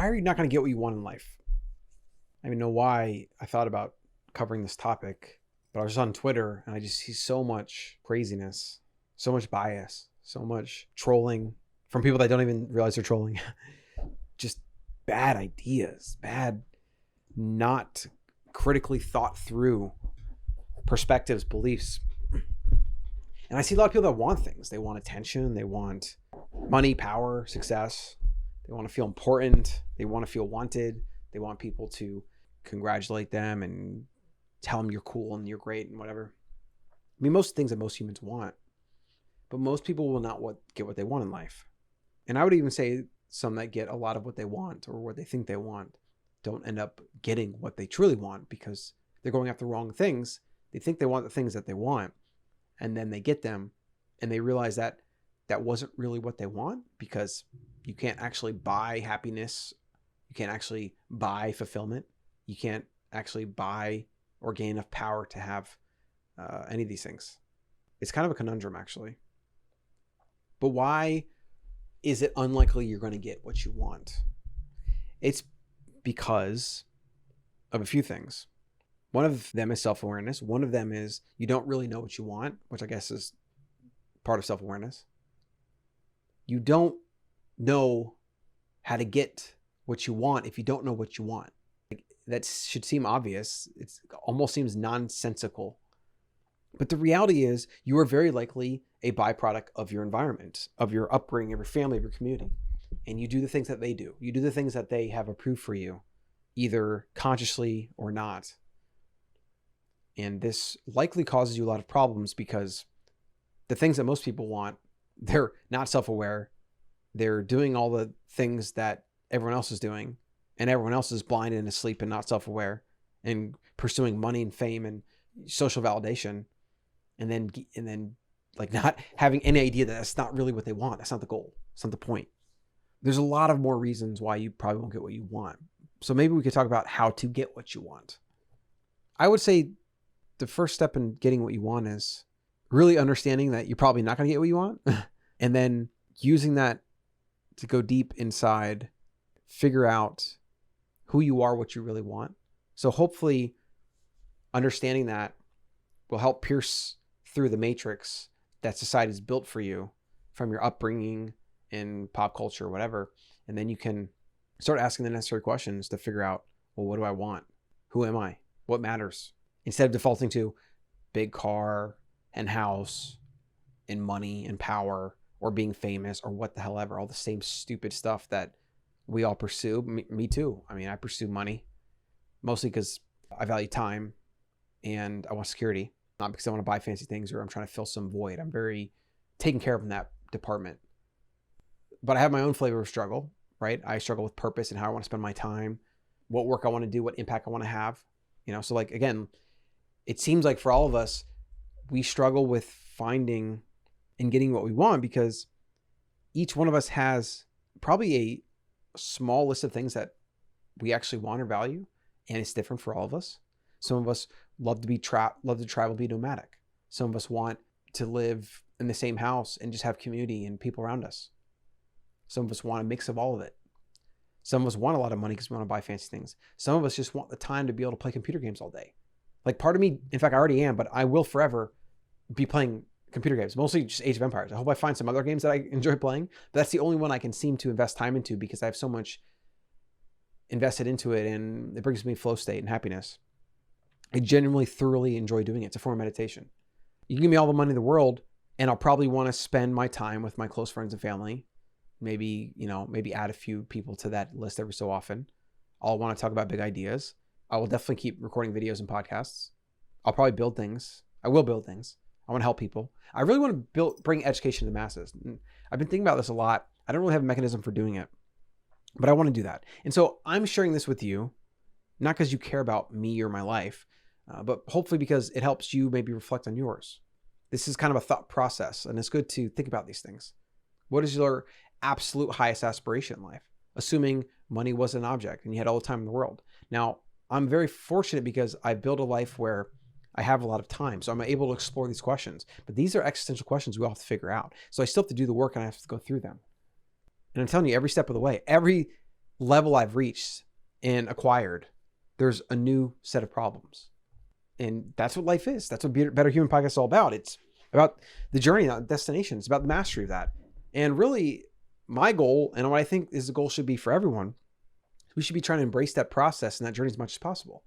why are you not going to get what you want in life? I don't even know why I thought about covering this topic, but I was just on Twitter and I just see so much craziness, so much bias, so much trolling from people that don't even realize they're trolling. Just bad ideas, bad, not critically thought through perspectives, beliefs. And I see a lot of people that want things. They want attention. They want money, power, success. They want to feel important. They want to feel wanted. They want people to congratulate them and tell them you're cool and you're great and whatever. I mean, most things that most humans want, but most people will not get what they want in life. And I would even say some that get a lot of what they want or what they think they want don't end up getting what they truly want because they're going after the wrong things. They think they want the things that they want, and then they get them and they realize that that wasn't really what they want, because you can't actually buy happiness. You can't actually buy fulfillment. You can't actually buy or gain enough power to have any of these things. It's kind of a conundrum, actually. But why is it unlikely you're going to get what you want? It's because of a few things. One of them is self-awareness. One of them is you don't really know what you want, which I guess is part of self-awareness. You don't know how to get what you want if you don't know what you want. That should seem obvious. It almost seems nonsensical. But the reality is you are very likely a byproduct of your environment, of your upbringing, of your family, of your community. And you do the things that they do. You do the things that they have approved for you, either consciously or not. And this likely causes you a lot of problems because the things that most people want, they're not self-aware. They're doing all the things that everyone else is doing, and everyone else is blind and asleep and not self-aware and pursuing money and fame and social validation. And then like not having any idea that that's not really what they want. That's not the goal. That's not the point. There's a lot of more reasons why you probably won't get what you want. So maybe we could talk about how to get what you want. I would say the first step in getting what you want is really understanding that you're probably not going to get what you want. And then using that to go deep inside, figure out who you are, what you really want. So hopefully understanding that will help pierce through the matrix that society's built for you from your upbringing in pop culture or whatever. And then you can start asking the necessary questions to figure out, well, what do I want? Who am I? What matters? Instead of defaulting to big car and house and money and power or being famous or what the hell ever, all the same stupid stuff that we all pursue. Me too. I mean, I pursue money mostly because I value time and I want security, not because I want to buy fancy things or I'm trying to fill some void. I'm very taken care of in that department. But I have my own flavor of struggle, right? I struggle with purpose and how I want to spend my time, what work I want to do, what impact I want to have. So like, again, it seems like for all of us, we struggle with finding and getting what we want because each one of us has probably a small list of things that we actually want or value, and it's different for all of us. Some of us love to travel, be nomadic. Some of us want to live in the same house and just have community and people around us. Some of us want a mix of all of it. Some of us want a lot of money because we want to buy fancy things. Some of us just want the time to be able to play computer games all day. Like part of me, in fact, I already am, but I will forever be playing computer games, mostly just Age of Empires. I hope I find some other games that I enjoy playing, but that's the only one I can seem to invest time into because I have so much invested into it and it brings me flow state and happiness. I genuinely, thoroughly enjoy doing it. It's a form of meditation. You can give me all the money in the world and I'll probably want to spend my time with my close friends and family. Maybe add a few people to that list every so often. I'll want to talk about big ideas. I will definitely keep recording videos and podcasts. I'll probably build things. I will build things. I want to help people. I really want to bring education to the masses. And I've been thinking about this a lot. I don't really have a mechanism for doing it, but I want to do that. And so I'm sharing this with you, not because you care about me or my life, but hopefully because it helps you maybe reflect on yours. This is kind of a thought process, and it's good to think about these things. What is your absolute highest aspiration in life? Assuming money was an object and you had all the time in the world. Now, I'm very fortunate because I built a life where I have a lot of time. So I'm able to explore these questions. But these are existential questions we all have to figure out. So I still have to do the work and I have to go through them. And I'm telling you, every step of the way, every level I've reached and acquired, there's a new set of problems. And that's what life is. That's what Better Human Podcast is all about. It's about the journey, not the destination. It's about the mastery of that. And really, my goal, and what I think is the goal should be for everyone, we should be trying to embrace that process and that journey as much as possible.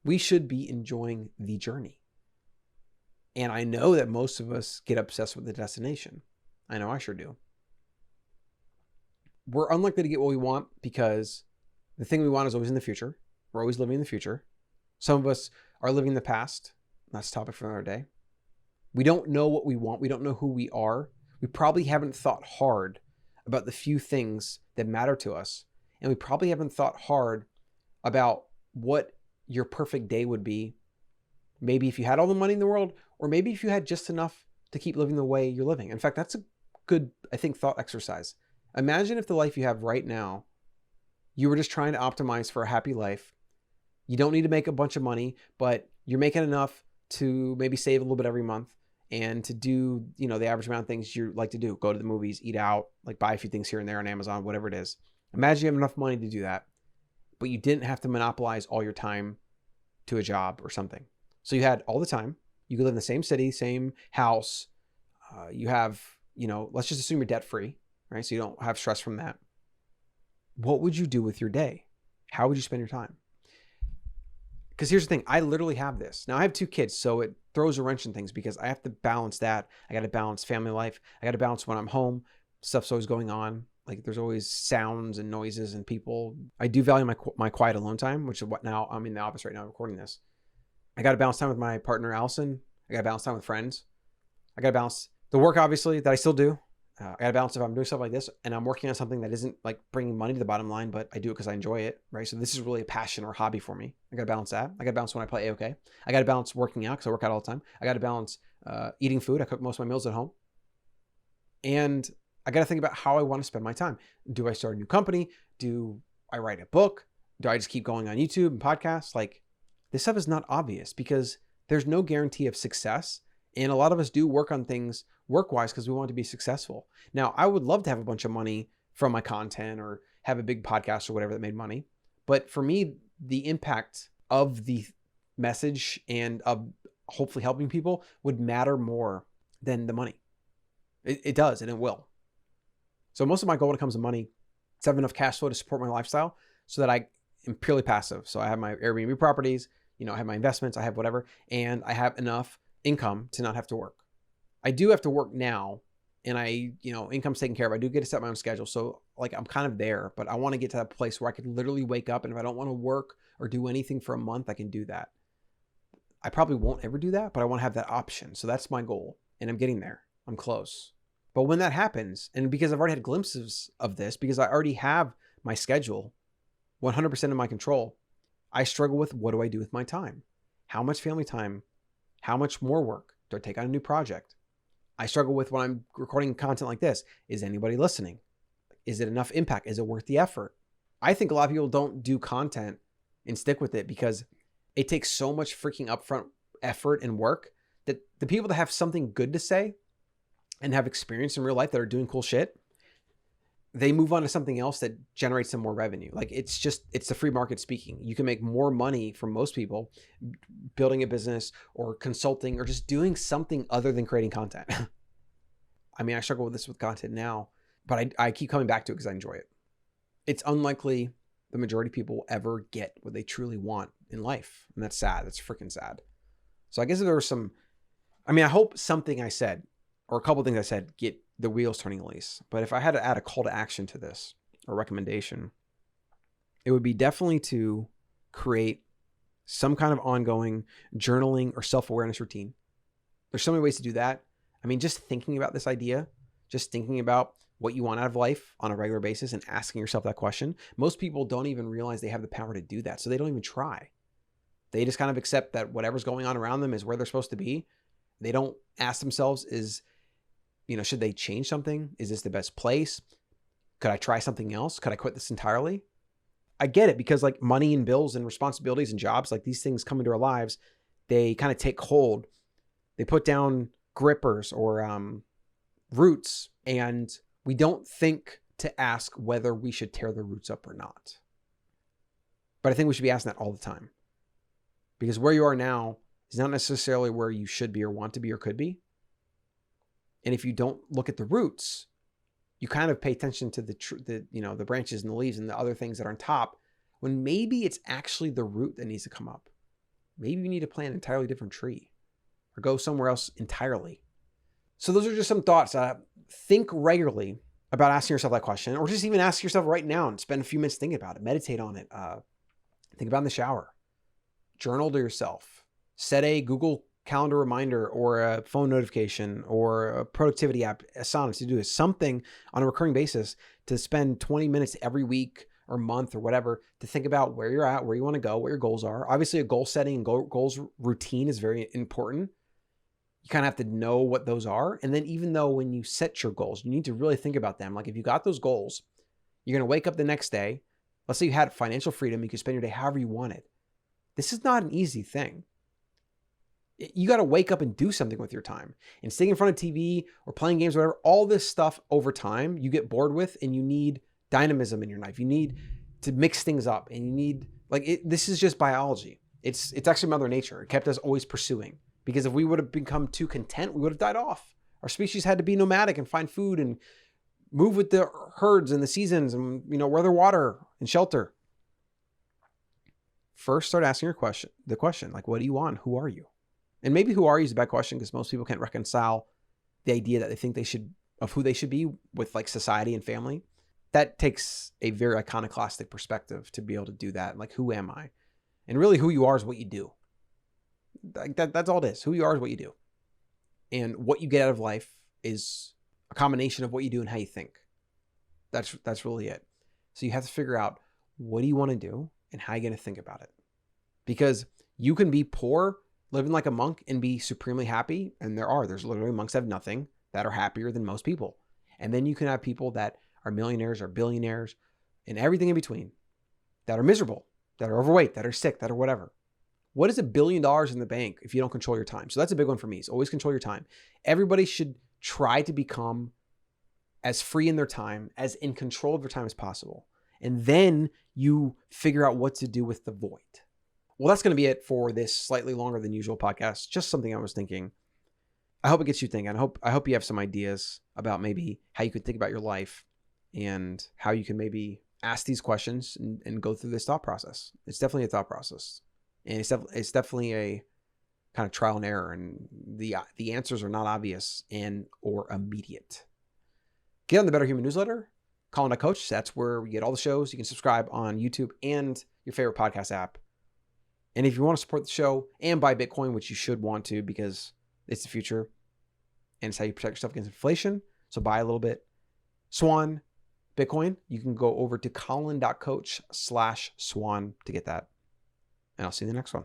We should be enjoying the journey. And I know that most of us get obsessed with the destination. I know I sure do. We're unlikely to get what we want because the thing we want is always in the future. We're always living in the future. Some of us are living in the past. That's a topic for another day. We don't know what we want. We don't know who we are. We probably haven't thought hard about the few things that matter to us. And we probably haven't thought hard about what your perfect day would be. Maybe if you had all the money in the world, or maybe if you had just enough to keep living the way you're living. In fact, that's a good, I think, thought exercise. Imagine if the life you have right now, you were just trying to optimize for a happy life. You don't need to make a bunch of money, but you're making enough to maybe save a little bit every month and to do, the average amount of things you like to do. Go to the movies, eat out, like buy a few things here and there on Amazon, whatever it is. Imagine you have enough money to do that, but you didn't have to monopolize all your time to a job or something. So you had all the time. You could live in the same city, same house. You have, let's just assume you're debt free, right? So you don't have stress from that. What would you do with your day? How would you spend your time? Because here's the thing, I literally have this. Now I have 2 kids, so it throws a wrench in things because I have to balance that. I got to balance family life. I got to balance when I'm home. Stuff's always going on. Like there's always sounds and noises and people. I do value my quiet alone time, which is what now I'm in the office right now recording this. I got to balance time with my partner, Allison. I got to balance time with friends. I got to balance the work, obviously, that I still do. I got to balance if I'm doing stuff like this and I'm working on something that isn't like bringing money to the bottom line, but I do it because I enjoy it, right? So this is really a passion or hobby for me. I got to balance that. I got to balance when I play A-OK. I got to balance working out because I work out all the time. I got to balance eating food. I cook most of my meals at home. And I got to think about how I want to spend my time. Do I start a new company? Do I write a book? Do I just keep going on YouTube and podcasts? Like this stuff is not obvious because there's no guarantee of success. And a lot of us do work on things work-wise because we want to be successful. Now, I would love to have a bunch of money from my content or have a big podcast or whatever that made money. But for me, the impact of the message and of hopefully helping people would matter more than the money. It does, and it will. So most of my goal when it comes to money is have enough cash flow to support my lifestyle so that I am purely passive. So I have my Airbnb properties, I have my investments, I have whatever, and I have enough income to not have to work. I do have to work now and income's taken care of. I do get to set my own schedule. So like I'm kind of there, but I want to get to that place where I could literally wake up and if I don't want to work or do anything for a month, I can do that. I probably won't ever do that, but I want to have that option. So that's my goal and I'm getting there. I'm close. But when that happens, and because I've already had glimpses of this, because I already have my schedule 100% in my control, I struggle with what do I do with my time? How much family time? How much more work? Do I take on a new project? I struggle with when I'm recording content like this. Is anybody listening? Is it enough impact? Is it worth the effort? I think a lot of people don't do content and stick with it because it takes so much freaking upfront effort and work that the people that have something good to say and have experience in real life that are doing cool shit, they move on to something else that generates some more revenue. Like it's the free market speaking. You can make more money from most people building a business or consulting or just doing something other than creating content. I mean, I struggle with this with content now, but I keep coming back to it because I enjoy it. It's unlikely the majority of people will ever get what they truly want in life. And that's sad. That's freaking sad. So I guess if there was I hope something I said or a couple of things I said get the wheels turning at least. But if I had to add a call to action to this, or recommendation, it would be definitely to create some kind of ongoing journaling or self-awareness routine. There's so many ways to do that. I mean, just thinking about this idea, just thinking about what you want out of life on a regular basis and asking yourself that question. Most people don't even realize they have the power to do that. So they don't even try. They just kind of accept that whatever's going on around them is where they're supposed to be. They don't ask themselves should they change something? Is this the best place? Could I try something else? Could I quit this entirely? I get it because like money and bills and responsibilities and jobs, like these things come into our lives, they kind of take hold. They put down grippers or roots, and we don't think to ask whether we should tear the roots up or not. But I think we should be asking that all the time. Because where you are now is not necessarily where you should be or want to be or could be. And if you don't look at the roots, you kind of pay attention to the branches and the leaves and the other things that are on top, when maybe it's actually the root that needs to come up. Maybe you need to plant an entirely different tree or go somewhere else entirely. So those are just some thoughts. Think regularly about asking yourself that question, or just even ask yourself right now and spend a few minutes thinking about it. Meditate on it. Think about it in the shower. Journal to yourself. Set a Google Calendar reminder or a phone notification or a productivity app, Asana, to do is something on a recurring basis to spend 20 minutes every week or month or whatever to think about where you're at, where you want to go, what your goals are. Obviously, a goal setting and goals routine is very important. You kind of have to know what those are. And then even though when you set your goals, you need to really think about them. Like if you got those goals, you're going to wake up the next day. Let's say you had financial freedom. You could spend your day however you wanted. This is not an easy thing. You got to wake up and do something with your time. And sitting in front of TV or playing games, or whatever, all this stuff over time you get bored with, and you need dynamism in your life. You need to mix things up, and you need, this is just biology. It's actually Mother Nature. It kept us always pursuing, because if we would have become too content, we would have died off. Our species had to be nomadic and find food and move with the herds and the seasons and, weather water and shelter. First, start asking the question, like, what do you want? Who are you? And maybe who are you is a bad question, because most people can't reconcile the idea that they think of who they should be with like society and family. That takes a very iconoclastic perspective to be able to do that. Like, who am I? And really who you are is what you do. Like that's all it is. Who you are is what you do. And what you get out of life is a combination of what you do and how you think. That's really it. So you have to figure out, what do you want to do and how you're going to think about it? Because you can be poor, living like a monk, and be supremely happy. And there's literally monks that have nothing that are happier than most people. And then you can have people that are millionaires or billionaires and everything in between that are miserable, that are overweight, that are sick, that are whatever. What is $1 billion in the bank if you don't control your time? So that's a big one for me, is always control your time. Everybody should try to become as free in their time, as in control of their time as possible. And then you figure out what to do with the void. Well, that's going to be it for this slightly longer than usual podcast. Just something I was thinking. I hope it gets you thinking. I hope you have some ideas about maybe how you could think about your life and how you can maybe ask these questions and go through this thought process. It's definitely a thought process. And it's definitely a kind of trial and error. And the answers are not obvious or immediate. Get on the Better Human newsletter, Colin.coach. That's where we get all the shows. You can subscribe on YouTube and your favorite podcast app. And if you want to support the show and buy Bitcoin, which you should want to, because it's the future and it's how you protect yourself against inflation. So buy a little bit. Swan Bitcoin, you can go over to Colin.coach/Swan to get that. And I'll see you in the next one.